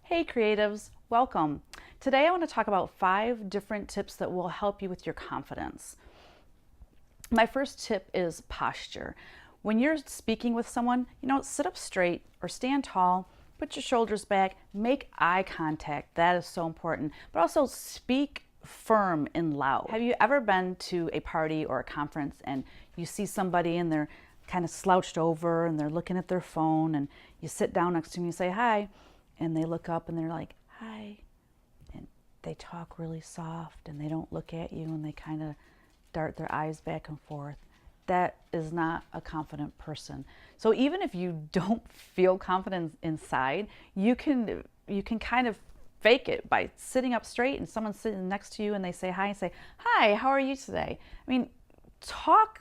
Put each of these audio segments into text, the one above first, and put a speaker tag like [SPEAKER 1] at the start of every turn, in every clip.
[SPEAKER 1] Hey creatives, welcome. Today I want to talk about 5 different tips that will help you with your confidence. My first tip is posture. When you're speaking with someone, sit up straight or stand tall, put your shoulders back, make eye contact. That is so important. But also speak firm and loud. Have you ever been to a party or a conference and you see somebody and they're kind of slouched over and they're looking at their phone, and you sit down next to them and you say hi, and they look up and they're like, hi, and they talk really soft and they don't look at you and they kind of dart their eyes back and forth? That is not a confident person. So even if you don't feel confident inside, you can kind of fake it by sitting up straight and someone's sitting next to you and they say hi and say, hi, how are you today? I mean, talk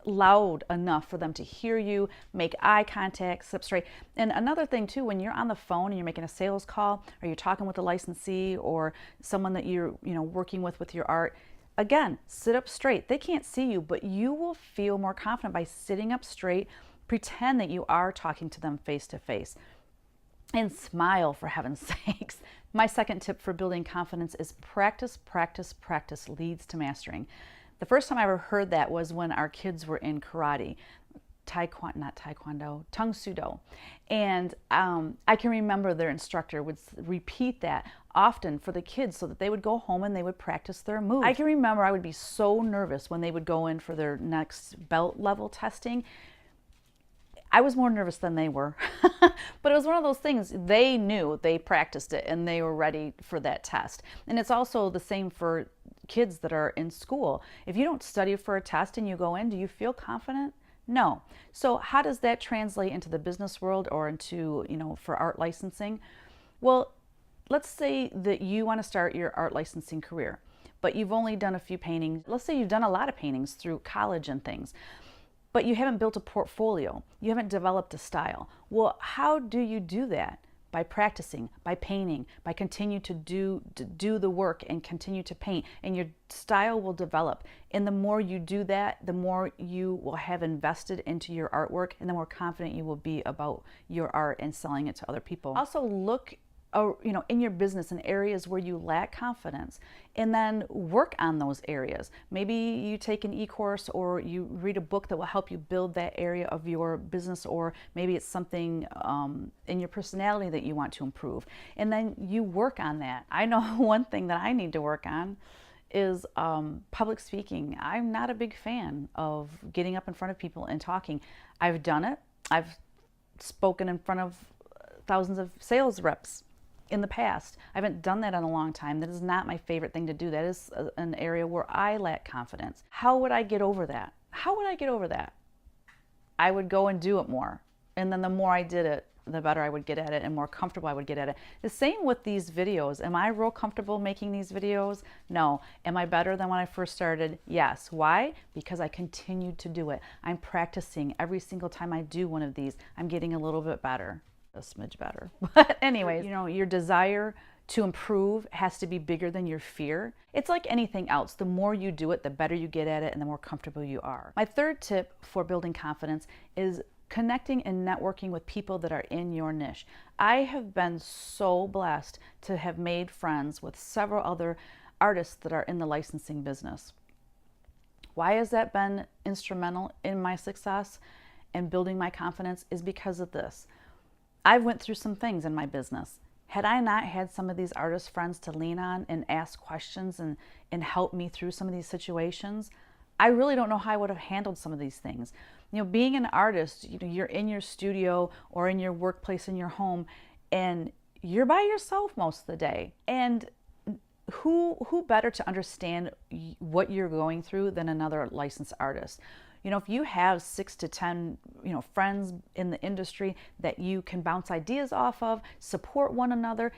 [SPEAKER 1] loud enough for them to hear you, make eye contact, sit up straight. And another thing too, when you're on the phone and you're making a sales call or you're talking with a licensee or someone that you're working with your art, again, sit up straight. They can't see you, but you will feel more confident by sitting up straight. Pretend that you are talking to them face to face. And smile, for heaven's sakes. My second tip for building confidence is practice, practice, practice leads to mastering. The first time I ever heard that was when our kids were in karate, not taekwondo, Tung Sudo. And I can remember their instructor would repeat that often for the kids so that they would go home and they would practice their moves. I can remember I would be so nervous when they would go in for their next belt level testing. I was more nervous than they were, but it was one of those things. They knew, they practiced it, and they were ready for that test. And it's also the same for kids that are in school. If you don't study for a test and you go in, do you feel confident? No. So how does that translate into the business world or into, for art licensing? Well, let's say that you want to start your art licensing career, but you've only done a few paintings. Let's say you've done a lot of paintings through college and things, but you haven't built a portfolio. You haven't developed a style. Well, how do you do that? By practicing, by painting, by continue to do the work and continue to paint, and your style will develop. And the more you do that, the more you will have invested into your artwork, and the more confident you will be about your art and selling it to other people. Also look in your business in areas where you lack confidence, and then work on those areas. Maybe you take an e-course or you read a book that will help you build that area of your business, or maybe it's something in your personality that you want to improve, and then you work on that. I know one thing that I need to work on is public speaking. I'm not a big fan of getting up in front of people and talking. I've done it. I've spoken in front of thousands of sales reps in the past. I haven't done that in a long time. That is not my favorite thing to do. That is an area where I lack confidence. How would I get over that? How would I get over that? I would go and do it more. And then the more I did it, the better I would get at it and more comfortable I would get at it. The same with these videos. Am I real comfortable making these videos? No. Am I better than when I first started? Yes. Why? Because I continued to do it. I'm practicing every single time I do one of these. I'm getting a little bit better. A smidge better. But anyways, your desire to improve has to be bigger than your fear. It's like anything else. The more you do it, the better you get at it and the more comfortable you are. My third tip for building confidence is connecting and networking with people that are in your niche. I have been so blessed to have made friends with several other artists that are in the licensing business. Why has that been instrumental in my success and building my confidence? Is because of this. I went through some things in my business. Had I not had some of these artist friends to lean on and ask questions and help me through some of these situations, I really don't know how I would have handled some of these things. Being an artist, you're in your studio or in your workplace, in your home, and you're by yourself most of the day. And who better to understand what you're going through than another licensed artist? If you have 6 to 10, friends in the industry that you can bounce ideas off of, support one another,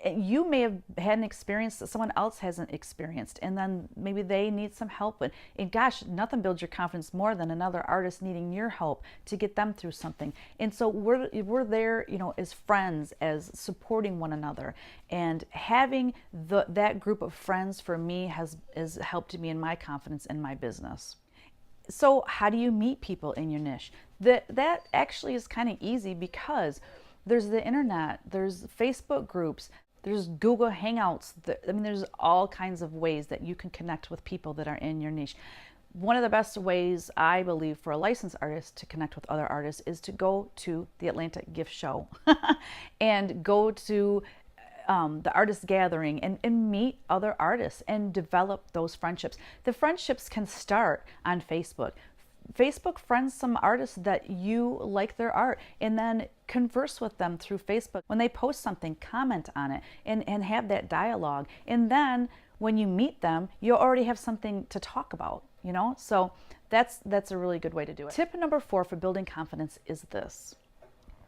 [SPEAKER 1] you may have had an experience that someone else hasn't experienced, and then maybe they need some help. And gosh, nothing builds your confidence more than another artist needing your help to get them through something. And so we're there, as friends, as supporting one another. And having that group of friends for me has helped me in my confidence in my business. So how do you meet people in your niche? That actually is kind of easy, because There's the internet, there's Facebook groups, there's Google Hangouts. I mean, there's all kinds of ways that you can connect with people that are in your niche. One of the best ways, I believe, for a licensed artist to connect with other artists is to go to the Atlanta Gift Show and go to the artist gathering and meet other artists and develop those friendships. The friendships can start on Facebook. Facebook friends some artists that you like their art, and then converse with them through Facebook. When they post something, comment on it and have that dialogue. And then when you meet them, you already have something to talk about, you know? So that's a really good way to do it. Tip number 4 for building confidence is this: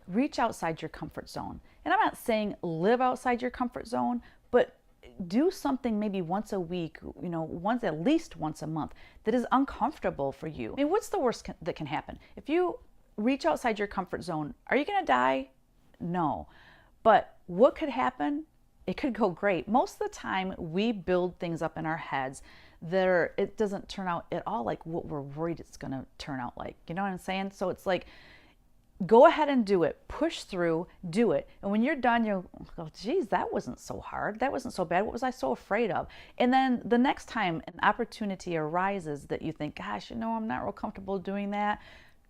[SPEAKER 1] reach outside your comfort zone. And I'm not saying live outside your comfort zone, but do something maybe once a week, you know, at least once a month that is uncomfortable for you. I mean, what's the worst that can happen? If you reach outside your comfort zone, are you going to die? No. But what could happen? It could go great. Most of the time we build things up in our heads that it doesn't turn out at all like what we're worried it's going to turn out like. You know what I'm saying? So it's like, go ahead and do it. Push through, do it. And when you're done, you'll go, geez, that wasn't so hard. That wasn't so bad. What was I so afraid of? And then the next time an opportunity arises that you think, gosh, you know, I'm not real comfortable doing that,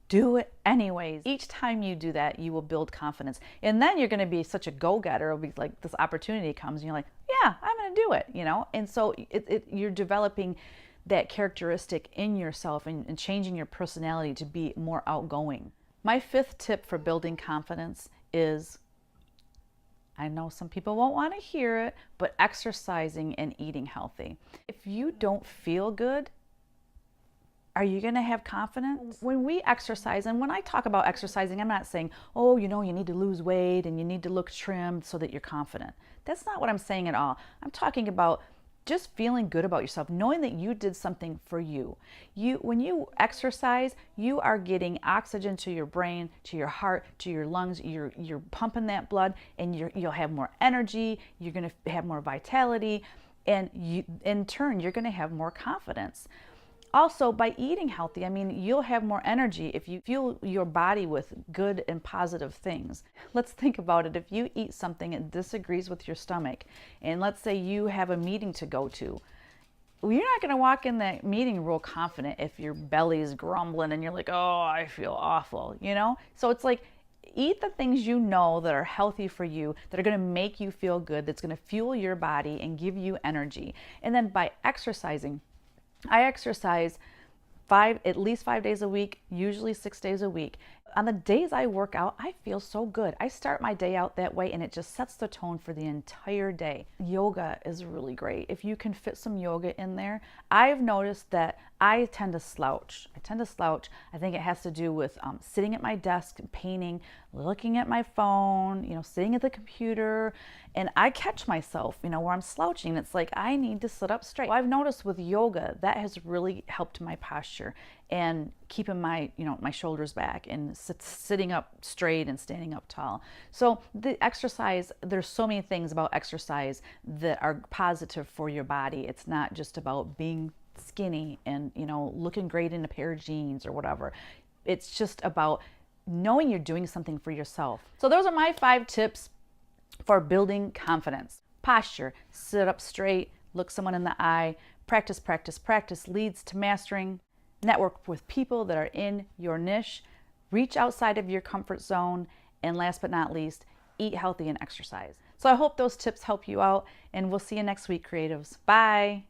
[SPEAKER 1] do it anyways. Each time you do that, you will build confidence. And then you're going to be such a go-getter. It'll be like this opportunity comes and you're like, yeah, I'm going to do it, you know? And so you're developing that characteristic in yourself and changing your personality to be more outgoing. My 5th tip for building confidence is, I know some people won't want to hear it, but exercising and eating healthy. If you don't feel good, are you going to have confidence? When we exercise, and when I talk about exercising, I'm not saying, oh, you know, you need to lose weight and you need to look trimmed so that you're confident. That's not what I'm saying at all. I'm talking about just feeling good about yourself, knowing that you did something for you. When you exercise, you are getting oxygen to your brain, to your heart, to your lungs. You're pumping that blood, and you'll have more energy. You're going to have more vitality, and in turn, you're going to have more confidence. Also, by eating healthy, I mean, you'll have more energy if you fuel your body with good and positive things. Let's think about it. If you eat something that disagrees with your stomach, and let's say you have a meeting to go to, well, you're not going to walk in that meeting real confident if your belly is grumbling and you're like, oh, I feel awful, you know? So it's like, eat the things you know that are healthy for you, that are going to make you feel good, that's going to fuel your body and give you energy. And then by exercising, I exercise at least 5 days a week, usually 6 days a week. On the days I work out, I feel so good. I start my day out that way, and it just sets the tone for the entire day. Yoga is really great. If you can fit some yoga in there, I've noticed that I tend to slouch. I think it has to do with sitting at my desk, painting, looking at my phone, you know, sitting at the computer, and I catch myself, you know, where I'm slouching. It's like, I need to sit up straight. Well, I've noticed with yoga, that has really helped my posture and keeping my, you know, my shoulders back and sitting up straight and standing up tall. So the exercise, there's so many things about exercise that are positive for your body. It's not just about being skinny and, you know, looking great in a pair of jeans or whatever. It's just about knowing you're doing something for yourself. So those are my 5 tips for building confidence. Posture: sit up straight, look someone in the eye, practice, practice, practice leads to mastering. Network with people that are in your niche, reach outside of your comfort zone, and last but not least, eat healthy and exercise. So I hope those tips help you out, and we'll see you next week, creatives. Bye.